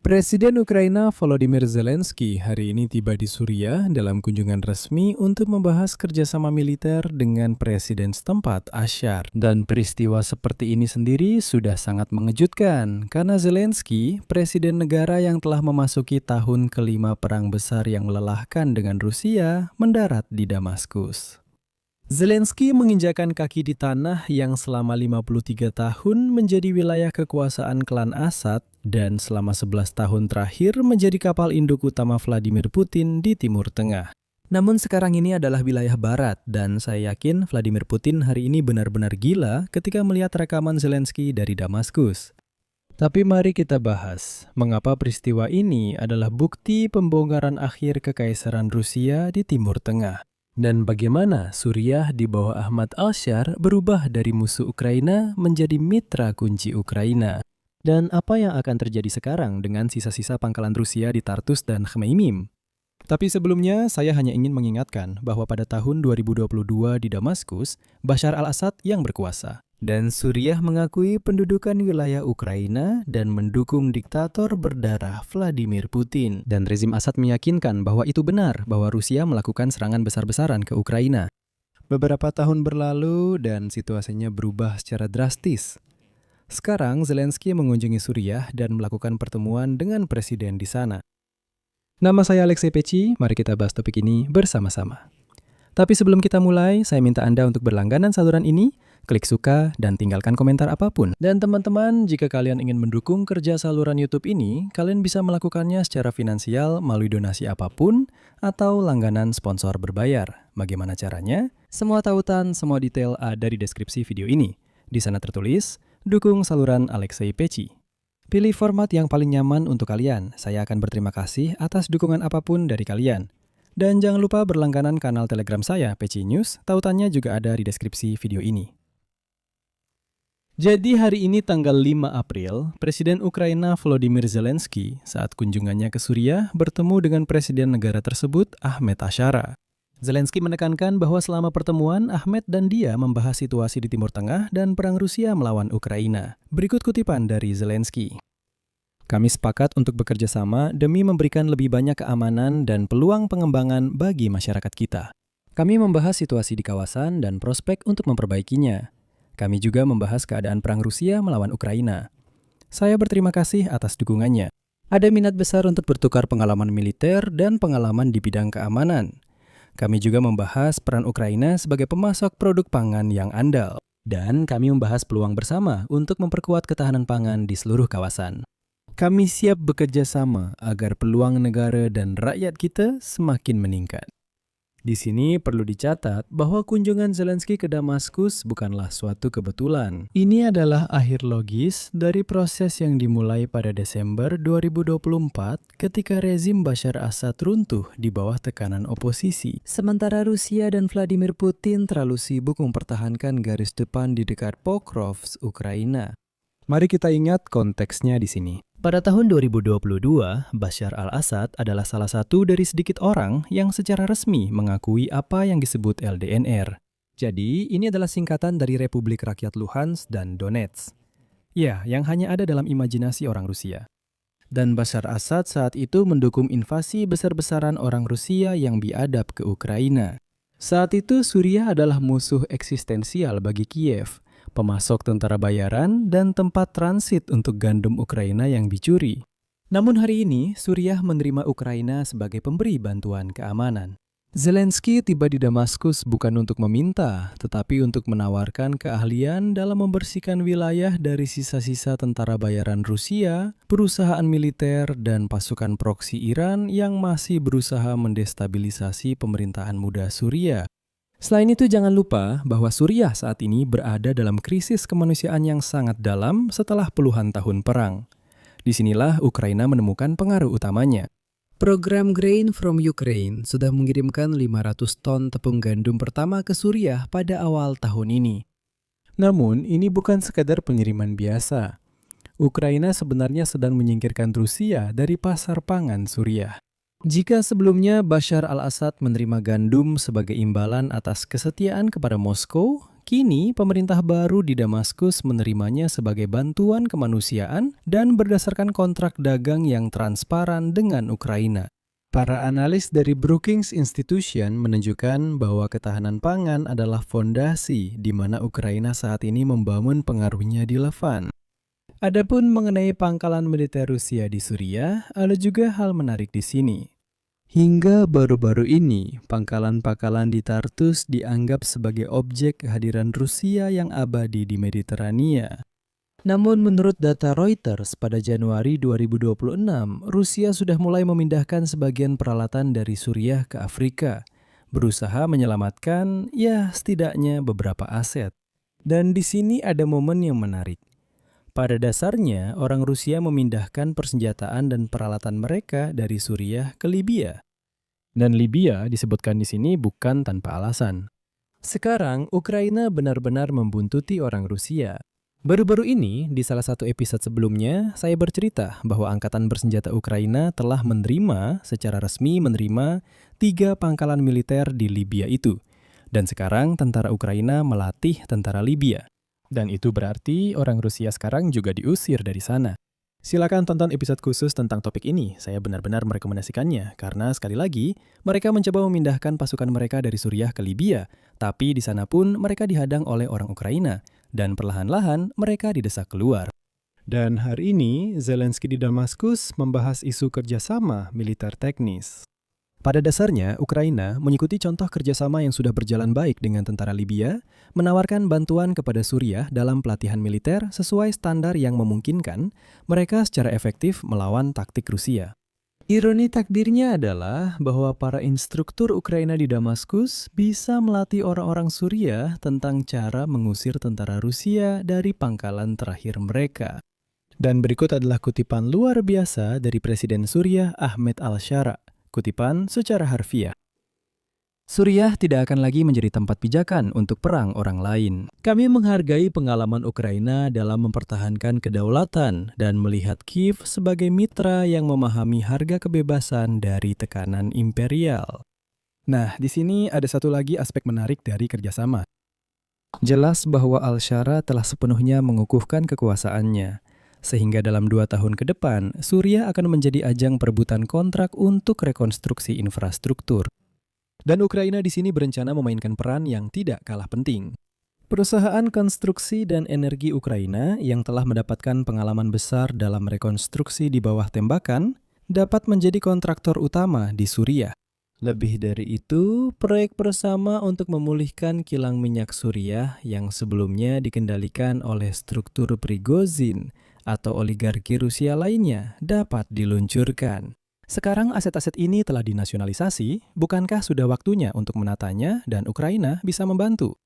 Presiden Ukraina Volodymyr Zelensky hari ini tiba di Suriah dalam kunjungan resmi untuk membahas kerjasama militer dengan Presiden setempat, Bashar. Dan peristiwa seperti ini sendiri sudah sangat mengejutkan, karena Zelensky, presiden negara yang telah memasuki tahun kelima perang besar yang melelahkan dengan Rusia, mendarat di Damaskus. Zelensky menginjakan kaki di tanah yang selama 53 tahun menjadi wilayah kekuasaan klan Assad dan selama 11 tahun terakhir menjadi kapal induk utama Vladimir Putin di Timur Tengah. Namun sekarang ini adalah wilayah barat dan saya yakin Vladimir Putin hari ini benar-benar gila ketika melihat rekaman Zelensky dari Damaskus. Tapi mari kita bahas, mengapa peristiwa ini adalah bukti pembongkaran akhir kekaisaran Rusia di Timur Tengah. Dan bagaimana Suriah di bawah Ahmad al-Bashar berubah dari musuh Ukraina menjadi mitra kunci Ukraina. Dan apa yang akan terjadi sekarang dengan sisa-sisa pangkalan Rusia di Tartus dan Khmeimim? Tapi sebelumnya, saya hanya ingin mengingatkan bahwa pada tahun 2022 di Damaskus, Bashar al-Assad yang berkuasa. Dan Suriah mengakui pendudukan wilayah Ukraina dan mendukung diktator berdarah Vladimir Putin. Dan rezim Assad meyakinkan bahwa itu benar, bahwa Rusia melakukan serangan besar-besaran ke Ukraina. Beberapa tahun berlalu dan situasinya berubah secara drastis. Sekarang Zelensky mengunjungi Suriah dan melakukan pertemuan dengan presiden di sana. Nama saya Alexei Peci, mari kita bahas topik ini bersama-sama. Tapi sebelum kita mulai, saya minta Anda untuk berlangganan saluran ini, klik suka, dan tinggalkan komentar apapun. Dan teman-teman, jika kalian ingin mendukung kerja saluran YouTube ini, kalian bisa melakukannya secara finansial melalui donasi apapun, atau langganan sponsor berbayar. Bagaimana caranya? Semua tautan, semua detail ada di deskripsi video ini. Di sana tertulis, dukung saluran Alexei Peci. Pilih format yang paling nyaman untuk kalian. Saya akan berterima kasih atas dukungan apapun dari kalian. Dan jangan lupa berlangganan kanal Telegram saya, Peci News, tautannya juga ada di deskripsi video ini. Jadi hari ini tanggal 5 April, Presiden Ukraina Volodymyr Zelensky saat kunjungannya ke Suriah bertemu dengan Presiden negara tersebut, Ahmed al-Bashar. Zelensky menekankan bahwa selama pertemuan, Ahmed dan dia membahas situasi di Timur Tengah dan perang Rusia melawan Ukraina. Berikut kutipan dari Zelensky. Kami sepakat untuk bekerja sama demi memberikan lebih banyak keamanan dan peluang pengembangan bagi masyarakat kita. Kami membahas situasi di kawasan dan prospek untuk memperbaikinya. Kami juga membahas keadaan perang Rusia melawan Ukraina. Saya berterima kasih atas dukungannya. Ada minat besar untuk bertukar pengalaman militer dan pengalaman di bidang keamanan. Kami juga membahas peran Ukraina sebagai pemasok produk pangan yang andal. Dan kami membahas peluang bersama untuk memperkuat ketahanan pangan di seluruh kawasan. Kami siap bekerja sama agar peluang negara dan rakyat kita semakin meningkat. Di sini perlu dicatat bahwa kunjungan Zelensky ke Damaskus bukanlah suatu kebetulan. Ini adalah akhir logis dari proses yang dimulai pada Desember 2024 ketika rezim Bashar Assad runtuh di bawah tekanan oposisi. Sementara Rusia dan Vladimir Putin terlalu sibuk mempertahankan garis depan di dekat Pokrovsk, Ukraina. Mari kita ingat konteksnya di sini. Pada tahun 2022, Bashar al-Assad adalah salah satu dari sedikit orang yang secara resmi mengakui apa yang disebut LDNR. Jadi, ini adalah singkatan dari Republik Rakyat Luhansk dan Donetsk. Ya, yang hanya ada dalam imajinasi orang Rusia. Dan Bashar Assad saat itu mendukung invasi besar-besaran orang Rusia yang biadab ke Ukraina. Saat itu, Suriah adalah musuh eksistensial bagi Kiev, pemasok tentara bayaran, dan tempat transit untuk gandum Ukraina yang dicuri. Namun hari ini, Suriah menerima Ukraina sebagai pemberi bantuan keamanan. Zelensky tiba di Damaskus bukan untuk meminta, tetapi untuk menawarkan keahlian dalam membersihkan wilayah dari sisa-sisa tentara bayaran Rusia, perusahaan militer, dan pasukan proksi Iran yang masih berusaha mendestabilisasi pemerintahan muda Suriah. Selain itu, jangan lupa bahwa Suriah saat ini berada dalam krisis kemanusiaan yang sangat dalam setelah puluhan tahun perang. Disinilah Ukraina menemukan pengaruh utamanya. Program Grain from Ukraine sudah mengirimkan 500 ton tepung gandum pertama ke Suriah pada awal tahun ini. Namun, ini bukan sekadar pengiriman biasa. Ukraina sebenarnya sedang menyingkirkan Rusia dari pasar pangan Suriah. Jika sebelumnya Bashar al-Assad menerima gandum sebagai imbalan atas kesetiaan kepada Moskow, Kini, pemerintah baru di Damaskus menerimanya sebagai bantuan kemanusiaan dan berdasarkan kontrak dagang yang transparan dengan Ukraina. Para analis dari Brookings Institution menunjukkan bahwa ketahanan pangan adalah fondasi di mana Ukraina saat ini membangun pengaruhnya di Levan. Adapun mengenai pangkalan militer Rusia di Suriah, ada juga hal menarik di sini. Hingga baru-baru ini, pangkalan-pangkalan di Tartus dianggap sebagai objek kehadiran Rusia yang abadi di Mediterania. Namun menurut data Reuters pada Januari 2026, Rusia sudah mulai memindahkan sebagian peralatan dari Suriah ke Afrika, berusaha menyelamatkan setidaknya beberapa aset. Dan di sini ada momen yang menarik. Pada dasarnya, orang Rusia memindahkan persenjataan dan peralatan mereka dari Suriah ke Libya. Dan Libya disebutkan di sini bukan tanpa alasan. Sekarang, Ukraina benar-benar membuntuti orang Rusia. Baru-baru ini, di salah satu episode sebelumnya, saya bercerita bahwa Angkatan Bersenjata Ukraina telah secara resmi menerima 3 pangkalan militer di Libya itu. Dan sekarang tentara Ukraina melatih tentara Libya. Dan itu berarti orang Rusia sekarang juga diusir dari sana. Silakan tonton episode khusus tentang topik ini. Saya benar-benar merekomendasikannya karena sekali lagi mereka mencoba memindahkan pasukan mereka dari Suriah ke Libya, tapi di sana pun mereka dihadang oleh orang Ukraina dan perlahan-lahan mereka didesak keluar. Dan hari ini Zelensky di Damaskus membahas isu kerjasama militer teknis. Pada dasarnya, Ukraina mengikuti contoh kerjasama yang sudah berjalan baik dengan tentara Libya, menawarkan bantuan kepada Suriah dalam pelatihan militer sesuai standar yang memungkinkan mereka secara efektif melawan taktik Rusia. Ironi takdirnya adalah bahwa para instruktur Ukraina di Damaskus bisa melatih orang-orang Suriah tentang cara mengusir tentara Rusia dari pangkalan terakhir mereka. Dan berikut adalah kutipan luar biasa dari Presiden Suriah Ahmed al-Shara. Kutipan secara harfiah. Suriah tidak akan lagi menjadi tempat pijakan untuk perang orang lain. Kami menghargai pengalaman Ukraina dalam mempertahankan kedaulatan dan melihat Kiev sebagai mitra yang memahami harga kebebasan dari tekanan imperial. Nah, di sini ada satu lagi aspek menarik dari kerjasama. Jelas bahwa al-Shara telah sepenuhnya mengukuhkan kekuasaannya. Sehingga dalam 2 tahun ke depan, Suriah akan menjadi ajang perebutan kontrak untuk rekonstruksi infrastruktur. Dan Ukraina di sini berencana memainkan peran yang tidak kalah penting. Perusahaan konstruksi dan energi Ukraina yang telah mendapatkan pengalaman besar dalam rekonstruksi di bawah tembakan dapat menjadi kontraktor utama di Suriah. Lebih dari itu, proyek bersama untuk memulihkan kilang minyak Suriah yang sebelumnya dikendalikan oleh struktur Prigozhin atau oligarki Rusia lainnya dapat diluncurkan. Sekarang aset-aset ini telah dinasionalisasi, bukankah sudah waktunya untuk menatanya dan Ukraina bisa membantu?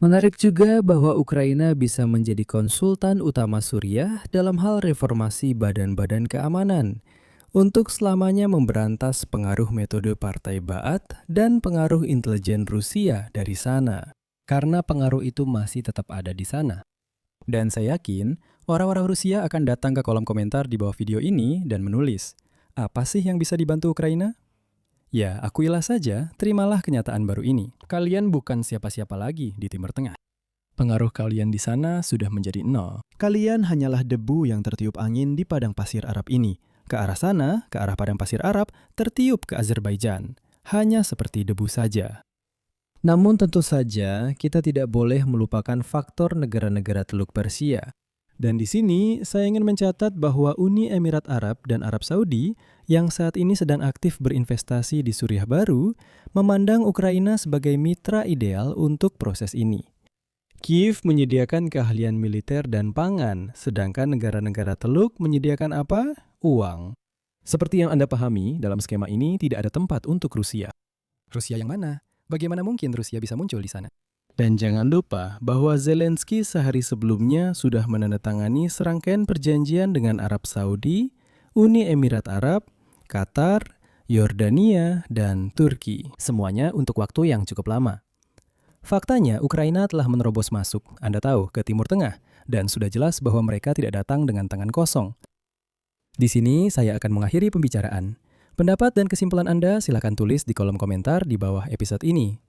Menarik juga bahwa Ukraina bisa menjadi konsultan utama Suriah dalam hal reformasi badan-badan keamanan untuk selamanya memberantas pengaruh metode Partai Ba'ath dan pengaruh intelijen Rusia dari sana. Karena pengaruh itu masih tetap ada di sana. Dan saya yakin, orang-orang Rusia akan datang ke kolom komentar di bawah video ini dan menulis, apa sih yang bisa dibantu Ukraina? Ya, akuilah saja, terimalah kenyataan baru ini. Kalian bukan siapa-siapa lagi di Timur Tengah. Pengaruh kalian di sana sudah menjadi nol. Kalian hanyalah debu yang tertiup angin di padang pasir Arab ini. Ke arah sana, ke arah padang pasir Arab, tertiup ke Azerbaijan. Hanya seperti debu saja. Namun tentu saja kita tidak boleh melupakan faktor negara-negara Teluk Persia. Dan di sini saya ingin mencatat bahwa Uni Emirat Arab dan Arab Saudi yang saat ini sedang aktif berinvestasi di Suriah baru memandang Ukraina sebagai mitra ideal untuk proses ini. Kiev menyediakan keahlian militer dan pangan, sedangkan negara-negara Teluk menyediakan apa? Uang. Seperti yang Anda pahami, dalam skema ini tidak ada tempat untuk Rusia. Rusia yang mana? Bagaimana mungkin Rusia bisa muncul di sana? Dan jangan lupa bahwa Zelensky sehari sebelumnya sudah menandatangani serangkaian perjanjian dengan Arab Saudi, Uni Emirat Arab, Qatar, Yordania, dan Turki. Semuanya untuk waktu yang cukup lama. Faktanya, Ukraina telah menerobos masuk, Anda tahu, ke Timur Tengah, dan sudah jelas bahwa mereka tidak datang dengan tangan kosong. Di sini saya akan mengakhiri pembicaraan. Pendapat dan kesimpulan Anda silakan tulis di kolom komentar di bawah episode ini.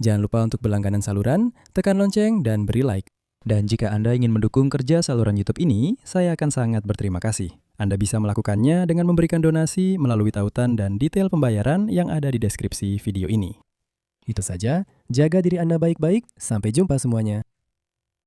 Jangan lupa untuk berlangganan saluran, tekan lonceng, dan beri like. Dan jika Anda ingin mendukung kerja saluran YouTube ini, saya akan sangat berterima kasih. Anda bisa melakukannya dengan memberikan donasi melalui tautan dan detail pembayaran yang ada di deskripsi video ini. Itu saja, jaga diri Anda baik-baik, sampai jumpa semuanya.